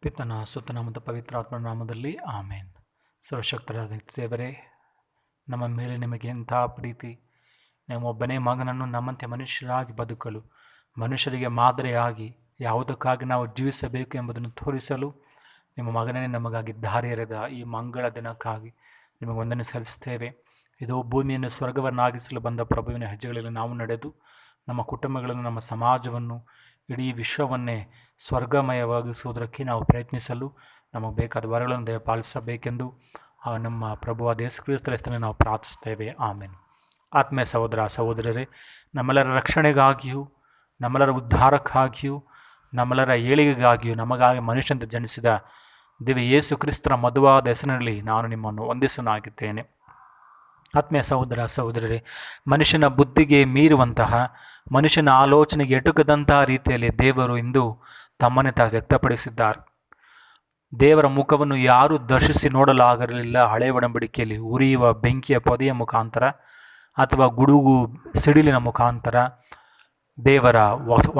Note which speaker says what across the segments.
Speaker 1: ಪಿತನ ಸುತನ ಮತ್ತು ಪವಿತ್ರಾತ್ಮನ ನಾಮದಲ್ಲಿ ಆಮೇನ್. ಸರ್ವಶಕ್ತರಾದ ದೇವರೇ, ನಮ್ಮ ಮೇಲೆ ನಿಮಗೆ ಎಂಥ ಪ್ರೀತಿ. ನಮ್ಮೊಬ್ಬನೇ ಮಗನನ್ನು ನಮ್ಮಂತೆ ಮನುಷ್ಯರಾಗಿ ಬದುಕಲು, ಮನುಷ್ಯರಿಗೆ ಮಾದರಿಯಾಗಿ ಯಾವುದಕ್ಕಾಗಿ ನಾವು ಜೀವಿಸಬೇಕು ಎಂಬುದನ್ನು ತೋರಿಸಲು ನಿಮ್ಮ ಮಗನೇ ನಮಗಾಗಿ ದಾರಿ ಎರೆದ ಈ ಮಂಗಳ ದಿನಕ್ಕಾಗಿ ನಿಮಗೆ ವಂದನೆ ಸಲ್ಲಿಸ್ತೇವೆ. ಇದು ಭೂಮಿಯನ್ನು ಸ್ವರ್ಗವನ್ನಾಗಿಸಲು ಬಂದ ಪ್ರಭುವಿನ ಹೆಜ್ಜೆಗಳಲ್ಲಿ ನಾವು ನಡೆದು ನಮ್ಮ ಕುಟುಂಬಗಳನ್ನು, ನಮ್ಮ ಸಮಾಜವನ್ನು, ಇಡೀ ವಿಶ್ವವನ್ನೇ ಸ್ವರ್ಗಮಯವಾಗಿಸುವುದಕ್ಕೆ ನಾವು ಪ್ರಯತ್ನಿಸಲು ನಮಗೆ ಬೇಕಾದ ವರಗಳನ್ನು ದಯಪಾಲಿಸಬೇಕೆಂದು ನಮ್ಮ ಪ್ರಭುವಾದ ಯೇಸು ಕ್ರಿಸ್ತರ ಹೆಸರಿನಲ್ಲಿ ನಾವು ಪ್ರಾರ್ಥಿಸುತ್ತೇವೆ. ಆಮೇನ್. ಆತ್ಮೀಯ ಸಹೋದರ ಸಹೋದರರೇ, ನಮ್ಮೆಲ್ಲರ ರಕ್ಷಣೆಗಾಗಿಯೂ, ನಮ್ಮೆಲ್ಲರ ಉದ್ಧಾರಕ್ಕಾಗಿಯೂ, ನಮ್ಮೆಲ್ಲರ ಏಳಿಗೆಗಾಗಿಯೂ ನಮಗಾಗಿ ಮನುಷ್ಯಂತೆ ಜನಿಸಿದ ದಿವ್ಯ ಯೇಸು ಕ್ರಿಸ್ತರ ಮಧುವಾದ ಹೆಸರಿನಲ್ಲಿ ನಾನು ನಿಮ್ಮನ್ನು ವಂದಿಸುವನಾಗಿದ್ದೇನೆ. ಆತ್ಮೀಯ ಸಹೋದರ ಸಹೋದರರೇ, ಮನುಷ್ಯನ ಬುದ್ಧಿಗೆ ಮೀರುವಂತಹ, ಮನುಷ್ಯನ ಆಲೋಚನೆಗೆ ಎಟುಕದಂತಹ ರೀತಿಯಲ್ಲಿ ದೇವರು ಇಂದು ತಮ್ಮನ್ನೇ ತಾವು ವ್ಯಕ್ತಪಡಿಸಿದ್ದಾರೆ. ದೇವರ ಮುಖವನ್ನು ಯಾರೂ ದರ್ಶಿಸಿ ನೋಡಲಾಗಿರಲಿಲ್ಲ. ಹಳೆಯ ಒಡಂಬಡಿಕೆಯಲ್ಲಿ ಉರಿಯುವ ಬೆಂಕಿಯ ಪೊದೆಯ ಮುಖಾಂತರ ಅಥವಾ ಗುಡುಗು ಸಿಡಿಲಿನ ಮುಖಾಂತರ ದೇವರ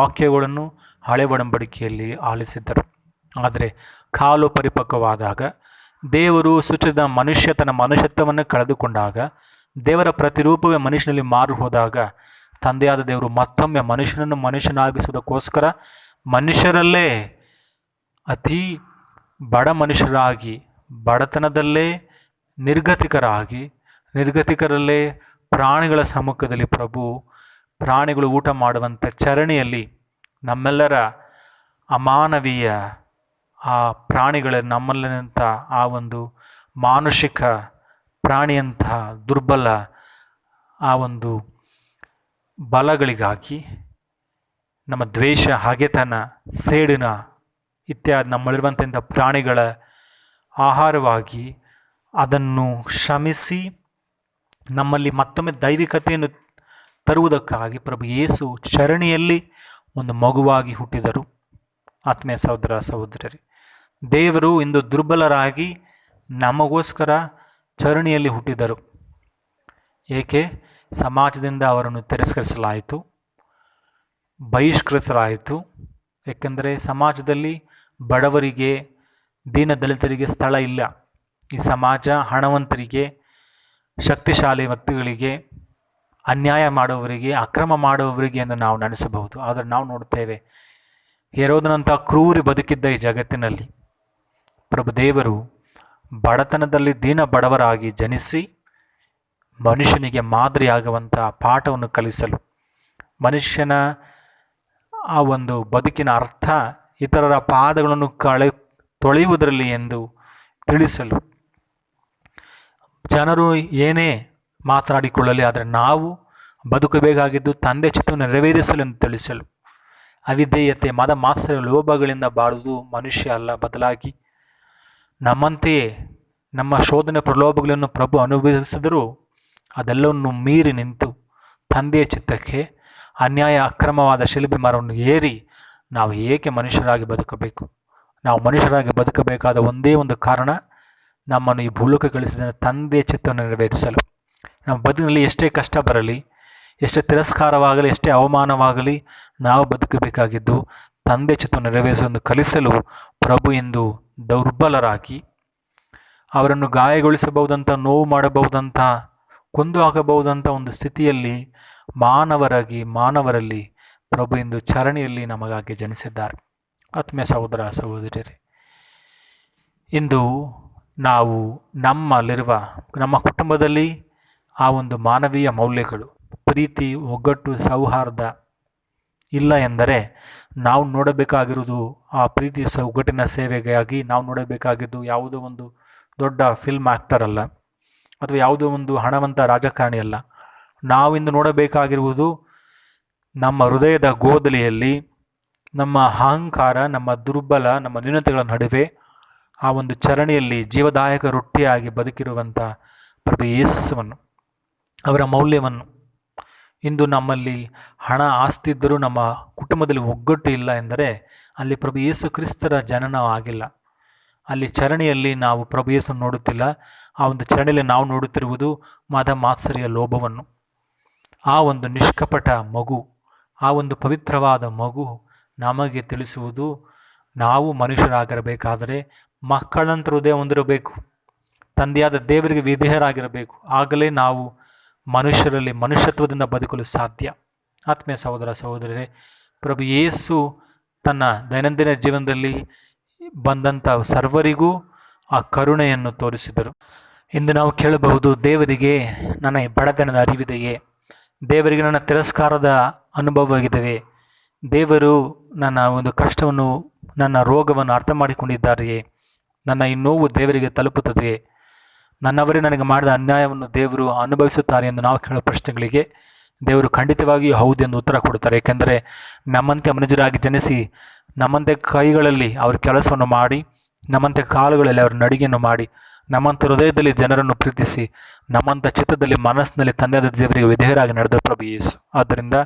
Speaker 1: ವಾಕ್ಯಗಳನ್ನು ಹಳೆಯ ಒಡಂಬಡಿಕೆಯಲ್ಲಿ ಆಲಿಸಿದ್ದರು. ಆದರೆ ಕಾಲು ಪರಿಪಕ್ವವಾದಾಗ, ದೇವರು ಸೃಷ್ಟಿಸಿದ ಮನುಷ್ಯ ತನ್ನ ಮನುಷ್ಯತ್ವವನ್ನು ಕಳೆದುಕೊಂಡಾಗ, ದೇವರ ಪ್ರತಿರೂಪವೇ ಮನುಷ್ಯನಲ್ಲಿ ಮಾರು ಹೋದಾಗ, ತಂದೆಯಾದ ದೇವರು ಮತ್ತೊಮ್ಮೆ ಮನುಷ್ಯನನ್ನು ಮನುಷ್ಯನಾಗಿಸುವುದಕ್ಕೋಸ್ಕರ ಮನುಷ್ಯರಲ್ಲೇ ಅತಿ ಬಡ ಮನುಷ್ಯರಾಗಿ, ಬಡತನದಲ್ಲೇ ನಿರ್ಗತಿಕರಲ್ಲೇ ಪ್ರಾಣಿಗಳ ಸಮ್ಮುಖದಲ್ಲಿ ಪ್ರಾಣಿಗಳು ಊಟ ಮಾಡುವಂಥ ಚರಣಿಯಲ್ಲಿ ನಮ್ಮೆಲ್ಲರ ಅಮಾನವೀಯ ಆ ಪ್ರಾಣಿಗಳ ನಮ್ಮಲ್ಲಿನಂಥ ಆ ಒಂದು ಮಾನುಷಿಕ ಪ್ರಾಣಿಯಂಥ ದುರ್ಬಲ ಆ ಒಂದು ಬಲಗಳಿಗಾಗಿ, ನಮ್ಮ ದ್ವೇಷ, ಹಗೆತನ, ಸೇಡಿನ ಇತ್ಯಾದಿ ನಮ್ಮಲ್ಲಿರುವಂಥ ಪ್ರಾಣಿಗಳ ಆಹಾರವಾಗಿ ಅದನ್ನು ಶ್ರಮಿಸಿ ನಮ್ಮಲ್ಲಿ ಮತ್ತೊಮ್ಮೆ ದೈವಿಕತೆಯನ್ನು ತರುವುದಕ್ಕಾಗಿ ಪ್ರಭು ಯೇಸು ಚರಣಿಯಲ್ಲಿ ಒಂದು ಮಗುವಾಗಿ ಹುಟ್ಟಿದರು. ಆತ್ಮೀಯ ಸಹೋದರ ಸಹೋದರರೇ, ದೇವರು ಇಂದು ದುರ್ಬಲರಾಗಿ ನಮಗೋಸ್ಕರ ಚರಣಿಯಲ್ಲಿ ಹುಟ್ಟಿದರು. ಏಕೆ? ಸಮಾಜದಿಂದ ಅವರನ್ನು ತಿರಸ್ಕರಿಸಲಾಯಿತು, ಬಹಿಷ್ಕರಿಸಲಾಯಿತು. ಏಕೆಂದರೆ ಸಮಾಜದಲ್ಲಿ ಬಡವರಿಗೆ, ದೀನದಲಿತರಿಗೆ ಸ್ಥಳ ಇಲ್ಲ. ಈ ಸಮಾಜ ಹಣವಂತರಿಗೆ, ಶಕ್ತಿಶಾಲಿ ವ್ಯಕ್ತಿಗಳಿಗೆ, ಅನ್ಯಾಯ ಮಾಡುವವರಿಗೆ, ಅಕ್ರಮ ಮಾಡುವವರಿಗೆ ಎಂದು ನಾವು ನೆನೆಸಬಹುದು. ಆದರೆ ನಾವು ನೋಡ್ತೇವೆ, ಹೆರೋದನಂಥ ಕ್ರೂರಿ ಬದುಕಿದ್ದ ಈ ಜಗತ್ತಿನಲ್ಲಿ ಪ್ರಭು ದೇವರು ಬಡತನದಲ್ಲಿ ದೀನ ಬಡವರಾಗಿ ಜನಿಸಿ ಮನುಷ್ಯನಿಗೆ ಮಾದರಿಯಾಗುವಂಥ ಪಾಠವನ್ನು ಕಲಿಸಲು, ಮನುಷ್ಯನ ಆ ಒಂದು ಬದುಕಿನ ಅರ್ಥ ಇತರರ ಪಾದಗಳನ್ನು ತೊಳೆಯುವುದರಲ್ಲಿ ಎಂದು ತಿಳಿಸಲು, ಜನರು ಏನೇ ಮಾತನಾಡಿಕೊಳ್ಳಲಿ, ಆದರೆ ನಾವು ಬದುಕಬೇಕಾಗಿದ್ದು ತಂದೆ ಚಿತ್ತವನ್ನು ನೆರವೇರಿಸಲು ಎಂದು ತಿಳಿಸಲು, ಅವಿಧೇಯತೆ, ಮದ ಮಾತ್ಸರ್ಯ, ಲೋಭಗಳಿಂದ ಬಾಳುವುದು ಮನುಷ್ಯ ಅಲ್ಲ, ಬದಲಾಗಿ ನಮ್ಮಂತೆಯೇ ನಮ್ಮ ಶೋಧನೆ ಪ್ರಲೋಭಗಳನ್ನು ಪ್ರಭು ಅನುಭವಿಸಿದರೂ ಅದೆಲ್ಲವನ್ನು ಮೀರಿ ನಿಂತು ತಂದೆಯ ಚಿತ್ತಕ್ಕೆ ಅನ್ಯಾಯ ಅಕ್ರಮವಾದ ಶಿಲುಬೆ ಮರವನ್ನು ಏರಿ ನಾವು ಏಕೆ ಮನುಷ್ಯರಾಗಿ ಬದುಕಬೇಕು? ನಾವು ಮನುಷ್ಯರಾಗಿ ಬದುಕಬೇಕಾದ ಒಂದೇ ಒಂದು ಕಾರಣ, ನಮ್ಮನ್ನು ಈ ಭೂಲೋಕ ಕಳಿಸಿದ ತಂದೆಯ ಚಿತ್ತವನ್ನು ನೆರವೇರಿಸಲು. ನಮ್ಮ ಬದುಕಿನಲ್ಲಿ ಎಷ್ಟೇ ಕಷ್ಟ ಬರಲಿ, ಎಷ್ಟೇ ತಿರಸ್ಕಾರವಾಗಲಿ, ಎಷ್ಟೇ ಅವಮಾನವಾಗಲಿ, ನಾವು ಬದುಕಬೇಕಾಗಿದ್ದು ತಂದೆ ಚಿತ್ತವನ್ನು ನೆರವೇರಿಸಲು ಕಲಿಸಲು ಪ್ರಭು ಎಂದು ದುರ್ಬಲರಾಗಿ, ಅವರನ್ನು ಗಾಯಗೊಳಿಸಬಹುದಂಥ, ನೋವು ಮಾಡಬಹುದಂಥ, ಕೊಂದು ಹಾಕಬಹುದಂಥ ಒಂದು ಸ್ಥಿತಿಯಲ್ಲಿ ಮಾನವರಲ್ಲಿ ಪ್ರಭು ಎಂದು ಚರಣಿಯಲ್ಲಿ ನಮಗಾಗಿ ಜನಿಸಿದ್ದಾರೆ. ಆತ್ಮೀಯ ಸಹೋದರ ಸಹೋದರಿಯರೇ, ಇಂದು ನಾವು ನಮ್ಮಲ್ಲಿರುವ ನಮ್ಮ ಕುಟುಂಬದಲ್ಲಿ ಆ ಒಂದು ಮಾನವೀಯ ಮೌಲ್ಯಗಳು, ಪ್ರೀತಿ, ಒಗ್ಗಟ್ಟು, ಸೌಹಾರ್ದ ಇಲ್ಲ ಎಂದರೆ ನಾವು ನೋಡಬೇಕಾಗಿರುವುದು ಆ ಪ್ರೀತಿ ಒಗ್ಗಟ್ಟಿನ ಸೇವೆಗಾಗಿ ನಾವು ನೋಡಬೇಕಾಗಿದ್ದು ಯಾವುದೋ ಒಂದು ದೊಡ್ಡ ಫಿಲ್ಮ್ ಆ್ಯಕ್ಟರ್ ಅಲ್ಲ, ಅಥವಾ ಯಾವುದೋ ಒಂದು ಹಣವಂತ ರಾಜಕಾರಣಿ ಅಲ್ಲ. ನಾವಿಂದು ನೋಡಬೇಕಾಗಿರುವುದು ನಮ್ಮ ಹೃದಯದ ಗೋದಲಿಯಲ್ಲಿ, ನಮ್ಮ ಅಹಂಕಾರ, ನಮ್ಮ ದುರ್ಬಲ, ನಮ್ಮ ನ್ಯೂನತೆಗಳ ನಡುವೆ ಆ ಒಂದು ಚರಣಿಯಲ್ಲಿ ಜೀವದಾಯಕ ರೊಟ್ಟಿಯಾಗಿ ಬದುಕಿರುವಂಥ ಪ್ರಭು ಯೇಸುವನ್ನು, ಅವರ ಮೌಲ್ಯವನ್ನು. ಇಂದು ನಮ್ಮಲ್ಲಿ ಹಣ, ಆಸ್ತಿ ಇದ್ದರೂ ನಮ್ಮ ಕುಟುಂಬದಲ್ಲಿ ಒಗ್ಗಟ್ಟು ಇಲ್ಲ ಎಂದರೆ ಅಲ್ಲಿ ಪ್ರಭು ಯೇಸು ಕ್ರಿಸ್ತರ ಜನನ ಆಗಿಲ್ಲ. ಅಲ್ಲಿ ಚರಣಿಯಲ್ಲಿ ನಾವು ಪ್ರಭು ಯೇಸನ್ನು ನೋಡುತ್ತಿಲ್ಲ. ಆ ಒಂದು ಚರಣಿಯಲ್ಲಿ ನಾವು ನೋಡುತ್ತಿರುವುದು ಮದ ಮಾತ್ಸರ್ಯ, ಲೋಭವನ್ನು. ಆ ಒಂದು ನಿಷ್ಕಪಟ ಮಗು, ಆ ಒಂದು ಪವಿತ್ರವಾದ ಮಗು ನಮಗೆ ತಿಳಿಸುವುದು ನಾವು ಮನುಷ್ಯರಾಗಿರಬೇಕಾದರೆ ಮಕ್ಕಳಂತ ಹೃದಯ ಹೊಂದಿರಬೇಕು, ತಂದೆಯಾದ ದೇವರಿಗೆ ವಿಧೇಯರಾಗಿರಬೇಕು. ಆಗಲೇ ನಾವು ಮನುಷ್ಯರಲ್ಲಿ ಮನುಷ್ಯತ್ವದಿಂದ ಬದುಕಲು ಸಾಧ್ಯ. ಆತ್ಮೀಯ ಸಹೋದರ ಸಹೋದರರೇ, ಪ್ರಭು ಯೇಸು ತನ್ನ ದೈನಂದಿನ ಜೀವನದಲ್ಲಿ ಬಂದಂಥ ಸರ್ವರಿಗೂ ಆ ಕರುಣೆಯನ್ನು ತೋರಿಸಿದರು. ಇಂದು ನಾವು ಕೇಳಬಹುದು, ದೇವರಿಗೆ ನನ್ನ ಬಡತನದ ಅರಿವಿದೆಯೇ? ದೇವರಿಗೆ ನನ್ನ ತಿರಸ್ಕಾರದ ಅನುಭವವಾಗಿದೆಯೇ? ದೇವರು ನನ್ನ ಒಂದು ಕಷ್ಟವನ್ನು, ನನ್ನ ರೋಗವನ್ನು ಅರ್ಥ ಮಾಡಿಕೊಂಡಿದ್ದಾರೆಯೇ? ನನ್ನ ಈ ನೋವು ದೇವರಿಗೆ ತಲುಪುತ್ತದೆಯೇ? ನನ್ನವರೇ ನನಗೆ ಮಾಡಿದ ಅನ್ಯಾಯವನ್ನು ದೇವರು ಅನುಭವಿಸುತ್ತಾರೆ ಎಂದು ನಾವು ಕೇಳೋ ಪ್ರಶ್ನೆಗಳಿಗೆ ದೇವರು ಖಂಡಿತವಾಗಿಯೂ ಹೌದು ಎಂದು ಉತ್ತರ ಕೊಡುತ್ತಾರೆ. ಏಕೆಂದರೆ ನಮ್ಮಂತೆ ಮನುಜರಾಗಿ ಜನಿಸಿ, ನಮ್ಮಂತೆ ಕೈಗಳಲ್ಲಿ ಅವರು ಕೆಲಸವನ್ನು ಮಾಡಿ, ನಮ್ಮಂತೆ ಕಾಲುಗಳಲ್ಲಿ ಅವರು ನಡಿಗೆಯನ್ನು ಮಾಡಿ, ನಮ್ಮಂಥ ಹೃದಯದಲ್ಲಿ ಜನರನ್ನು ಪ್ರೀತಿಸಿ, ನಮ್ಮಂಥ ಚಿತ್ತದಲ್ಲಿ ಮನಸ್ಸಿನಲ್ಲಿ ತಂದೆಯಾದ ದೇವರಿಗೆ ವಿಧೇಯರಾಗಿ ನಡೆದ ಪ್ರಭು ಯೇಸು. ಆದ್ದರಿಂದ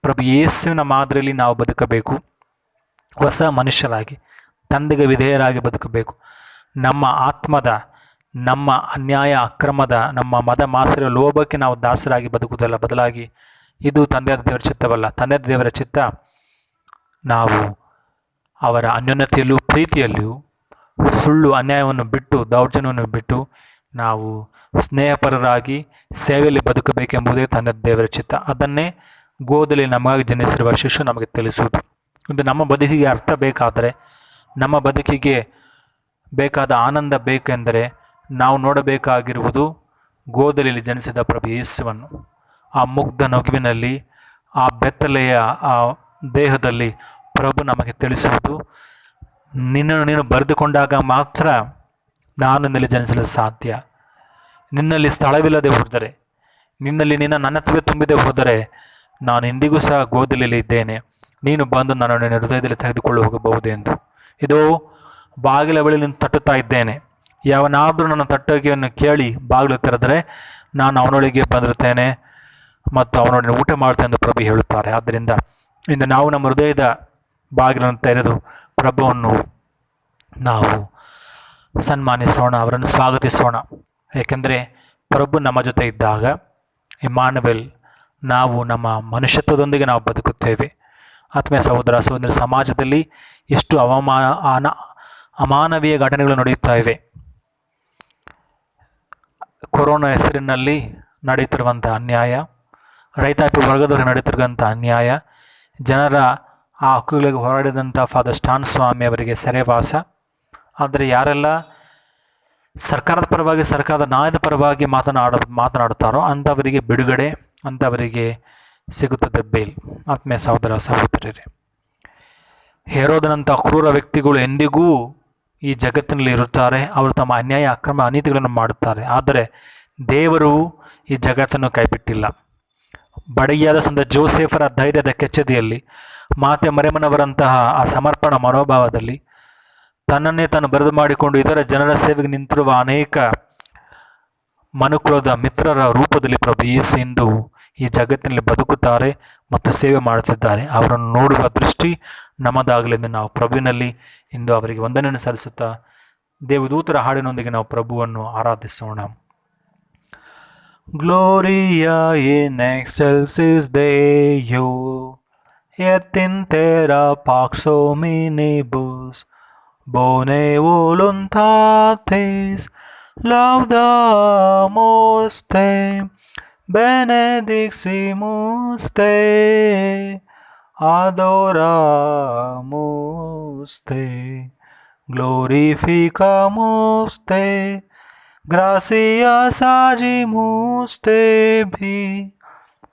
Speaker 1: ಪ್ರಭು ಯೇಸುವಿನ ಮಾದರಿಯಲ್ಲಿ ನಾವು ಬದುಕಬೇಕು. ಹೊಸ ಮನುಷ್ಯರಾಗಿ ತಂದೆಗೆ ವಿಧೇಯರಾಗಿ ಬದುಕಬೇಕು. ನಮ್ಮ ಆತ್ಮದ, ನಮ್ಮ ಅನ್ಯಾಯ ಅಕ್ರಮದ, ನಮ್ಮ ಮದ ಮಾಸರ ಲೋಭಕ್ಕೆ ನಾವು ದಾಸರಾಗಿ ಬದುಕುವುದಲ್ಲ, ಬದಲಾಗಿ ಇದು ತಂದೆಯಾದ ದೇವರ ಚಿತ್ತವಲ್ಲ. ತಂದೆಯಾದ ದೇವರ ಚಿತ್ತ ನಾವು ಅವರ ಅನ್ಯೋನ್ಯತೆಯಲ್ಲೂ ಪ್ರೀತಿಯಲ್ಲಿಯೂ ಸುಳ್ಳು ಅನ್ಯಾಯವನ್ನು ಬಿಟ್ಟು, ದೌರ್ಜನ್ಯವನ್ನು ಬಿಟ್ಟು ನಾವು ಸ್ನೇಹಪರರಾಗಿ ಸೇವೆಯಲ್ಲಿ ಬದುಕಬೇಕೆಂಬುದೇ ತಂದೆಯಾದ ದೇವರ ಚಿತ್ತ. ಅದನ್ನೇ ಗೋದಲ್ಲಿ ನಮಗಾಗಿ ಜನಿಸಿರುವ ಶಿಶು ನಮಗೆ ತಿಳಿಸುವುದು. ಇದು ನಮ್ಮ ಬದುಕಿಗೆ ಅರ್ಥ ಬೇಕಾದರೆ, ನಮ್ಮ ಬದುಕಿಗೆ ಬೇಕಾದ ಆನಂದ ಬೇಕೆಂದರೆ ನಾವು ನೋಡಬೇಕಾಗಿರುವುದು ಗೋದಲಿಯಲ್ಲಿ ಜನಿಸಿದ ಪ್ರಭು ಯೇಸುವನ್ನು. ಆ ಮುಗ್ಧ ನಗುವಿನಲ್ಲಿ, ಆ ಬೆತ್ತಲೆಯ ಆ ದೇಹದಲ್ಲಿ ಪ್ರಭು ನಮಗೆ ತಿಳಿಸುವುದು, ನಿನ್ನನ್ನು ನೀನು ಬರೆದುಕೊಂಡಾಗ ಮಾತ್ರ ನಾನು ನಿನ್ನಲ್ಲಿ ಜನಿಸಲು ಸಾಧ್ಯ. ನಿನ್ನಲ್ಲಿ ಸ್ಥಳವಿಲ್ಲದೆ ಹೋದರೆ, ನಿನ್ನಲ್ಲಿ ನನ್ನತ್ವೇ ತುಂಬಿದೆ ಹೋದರೆ, ನಾನು ಇಂದಿಗೂ ಸಹ ಗೋದಲಿಯಲ್ಲಿ ಇದ್ದೇನೆ. ನೀನು ಬಂದು ನನ್ನನ್ನು ನಿನ್ನ ಹೃದಯದಲ್ಲಿ ತೆಗೆದುಕೊಂಡು ಹೋಗಬಹುದೆಂದು. ಇದೋ ಬಾಗಿಲ ಬಳಿ ನಿಂತು ತಟ್ಟುತ್ತಾ ಇದ್ದೇನೆ. ಯಾವನಾದರೂ ನನ್ನ ತಟ್ಟುಗೆಯನ್ನು ಕೇಳಿ ಬಾಗಿಲು ತೆರೆದರೆ ನಾನು ಅವನೊಳಗೆ ಬಂದಿರುತ್ತೇನೆ ಮತ್ತು ಅವನೊಡನೆ ಊಟ ಮಾಡ್ತೇನೆ ಎಂದು ಪ್ರಭು ಹೇಳುತ್ತಾರೆ. ಆದ್ದರಿಂದ ಇಂದು ನಾವು ನಮ್ಮ ಹೃದಯದ ಬಾಗಿಲನ್ನು ತೆರೆದು ಪ್ರಭುವನ್ನು ನಾವು ಸನ್ಮಾನಿಸೋಣ, ಅವರನ್ನು ಸ್ವಾಗತಿಸೋಣ. ಏಕೆಂದರೆ ಪ್ರಭು ನಮ್ಮ ಜೊತೆ ಇದ್ದಾಗ, ಇಮ್ಮಾನುವೇಲ್, ನಾವು ನಮ್ಮ ಮನುಷ್ಯತ್ವದೊಂದಿಗೆ ನಾವು ಬದುಕುತ್ತೇವೆ. ಆತ್ಮೀಯ ಸಹೋದರ ಸಹೋದರಿ, ಸಮಾಜದಲ್ಲಿ ಎಷ್ಟು ಅಮಾನವೀಯ ಘಟನೆಗಳು ನಡೆಯುತ್ತಾ ಇವೆ. ಕೊರೋನಾ ಹೆಸರಿನಲ್ಲಿ ನಡೆಯುತ್ತಿರುವಂಥ ಅನ್ಯಾಯ, ರೈತಾಪಿ ವರ್ಗದವರು ನಡೆಯುತ್ತಿರುವಂಥ ಅನ್ಯಾಯ, ಜನರ ಆ ಹಕ್ಕುಗಳಿಗೆ ಹೋರಾಡಿದಂಥ ಫಾದರ್ ಸ್ಟಾನ್ ಸ್ವಾಮಿ ಅವರಿಗೆ ಸೆರೆವಾಸ. ಆದರೆ ಯಾರೆಲ್ಲ ಸರ್ಕಾರದ ಪರವಾಗಿ, ಸರ್ಕಾರದ ನ್ಯಾಯದ ಪರವಾಗಿ ಮಾತನಾಡುತ್ತಾರೋ ಅಂಥವರಿಗೆ ಬಿಡುಗಡೆ, ಅಂಥವರಿಗೆ ಸಿಗುತ್ತದೆ ಬೇಲ್. ಆತ್ಮೀಯ ಸಹೋದರ ಸಹೋದರರೇ, ಹೆರೋದನಂಥ ಕ್ರೂರ ವ್ಯಕ್ತಿಗಳು ಎಂದಿಗೂ ಈ ಜಗತ್ತಿನಲ್ಲಿ ಇರುತ್ತಾರೆ. ಅವರು ತಮ್ಮ ಅನ್ಯಾಯ ಅಕ್ರಮ ಅನೀತಿಗಳನ್ನು ಮಾಡುತ್ತಾರೆ. ಆದರೆ ದೇವರು ಈ ಜಗತ್ತನ್ನು ಕೈಬಿಟ್ಟಿಲ್ಲ. ಬಡಗಿಯಾದ ಸಂತ ಜೋಸೆಫರ ಧೈರ್ಯದ ಕೆಚ್ಚೆದೆಯಲ್ಲಿ, ಮಾತೆ ಮರಿಯಮ್ಮನವರಂತಹ ಆ ಸಮರ್ಪಣಾ ಮನೋಭಾವದಲ್ಲಿ ತನ್ನನ್ನೇ ತಾನು ಬರೆದು ಮಾಡಿಕೊಂಡು ಇದರ ಜನರ ಸೇವೆಗೆ ನಿಂತಿರುವ ಅನೇಕ ಮನುಕುಲದ ಮಿತ್ರರ ರೂಪದಲ್ಲಿ ಪ್ರಭು ಯೇಸು ಇಂದು ಈ ಜಗತ್ತಿನಲ್ಲಿ ಬದುಕುತ್ತಾರೆ ಮತ್ತು ಸೇವೆ ಮಾಡುತ್ತಿದ್ದಾರೆ. ಅವರನ್ನು ನೋಡುವ ದೃಷ್ಟಿ ನಮ್ಮದಾಗಲೆಂದು ನಾವು ಪ್ರಭುವಿನಲ್ಲಿ ಇಂದು ಅವರಿಗೆ ವಂದನೆಯನ್ನು ಸಲ್ಲಿಸುತ್ತಾ ದೇವದೂತರ ಹಾಡಿನೊಂದಿಗೆ ನಾವು ಪ್ರಭುವನ್ನು ಆರಾಧಿಸೋಣ. Gloria in excelsis Deo, et in terra pax hominibus, bone voluntatis laudamus te, benediximus te, adoramus te, glorificamus te, gratias agimus tebi,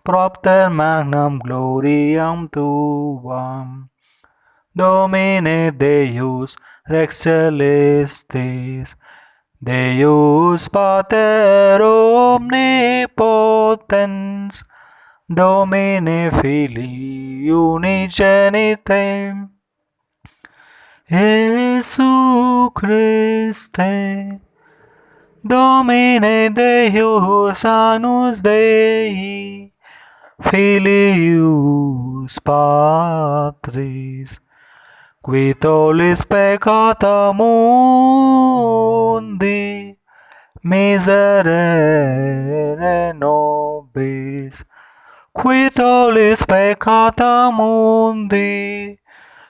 Speaker 1: propter magnam gloriam tuam, Domine Deus Rex Celestis, Deus Pater Omnipotens, Domine Filii Unigenite, Iesu Christe, Domine Deus Anus Dei, Filius Patris, qui tollis peccata mundi, miserere nobis, qui tollis peccata mundi,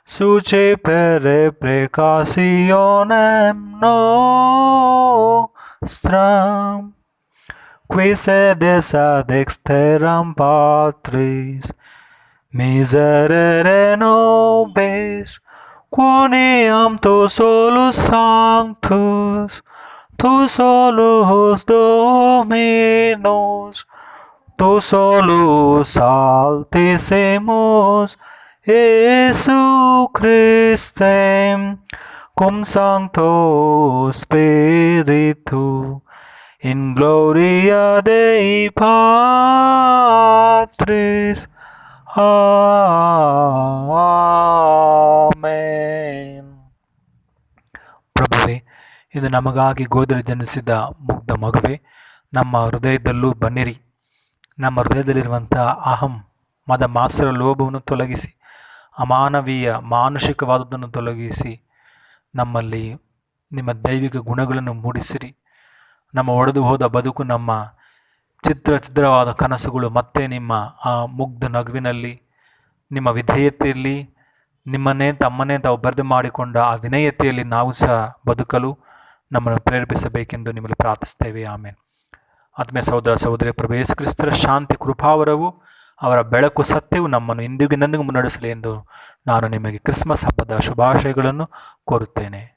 Speaker 1: sucipere precationem nostram, qui sedes ad exteram Patris, miserere nobis, quoniam tu solus sanctus, tu solus Dominus, tu solus altissimus, Iesu Christe, cum Sancto Spiritu, in gloria Dei Patris. Amen. ಪ್ರಭುವೇ, ಇದು ನಮಗಾಗಿ ಗೋದಲು ಜನಿಸಿದ ಮುಗ್ಧ ಮಗುವೆ, ನಮ್ಮ ಹೃದಯದಲ್ಲೂ ಬನ್ನಿರಿ. ನಮ್ಮ ಹೃದಯದಲ್ಲಿರುವಂಥ ಅಹಂ, ಮದ ಮಾತ್ಸರ ಲೋಭವನ್ನು ತೊಲಗಿಸಿ, ಅಮಾನವೀಯ ಮಾನುಷಿಕವಾದದ್ದನ್ನು ತೊಲಗಿಸಿ, ನಮ್ಮಲ್ಲಿ ನಿಮ್ಮ ದೈವಿಕ ಗುಣಗಳನ್ನು ಮೂಡಿಸಿರಿ. ನಮ್ಮ ಒಡೆದು ಹೋದ ಬದುಕು, ನಮ್ಮ ಛಿದ್ರವಾದ ಕನಸುಗಳು ಮತ್ತೆ ನಿಮ್ಮ ಆ ಮುಗ್ಧ ನಗುವಿನಲ್ಲಿ, ನಿಮ್ಮ ವಿಧೇಯತೆಯಲ್ಲಿ, ನಿಮ್ಮನ್ನೇ ತಮ್ಮನ್ನೇ ತಾವು ಬರೆದು ಮಾಡಿಕೊಂಡ ಆ ವಿನಯತೆಯಲ್ಲಿ ನಾವು ಸಹ ಬದುಕಲು ನಮ್ಮನ್ನು ಪ್ರೇರೇಪಿಸಬೇಕೆಂದು ನಿಮ್ಮಲ್ಲಿ ಪ್ರಾರ್ಥಿಸ್ತೇವೆ. ಆಮೇಲೆ ಆತ್ಮೀಯ ಸಹೋದರ ಸಹೋದರಿ, ಪ್ರಭು ಯೇಸು ಕ್ರಿಸ್ತರ ಶಾಂತಿ ಕೃಪಾವರವು, ಅವರ ಬೆಳಕು ಸತ್ಯವು ನಮ್ಮನ್ನು ಇಂದಿಗೂ ಮುನ್ನಡೆಸಲಿ ಎಂದು ನಾನು ನಿಮಗೆ ಕ್ರಿಸ್ಮಸ್ ಹಬ್ಬದ ಶುಭಾಶಯಗಳನ್ನು ಕೋರುತ್ತೇನೆ.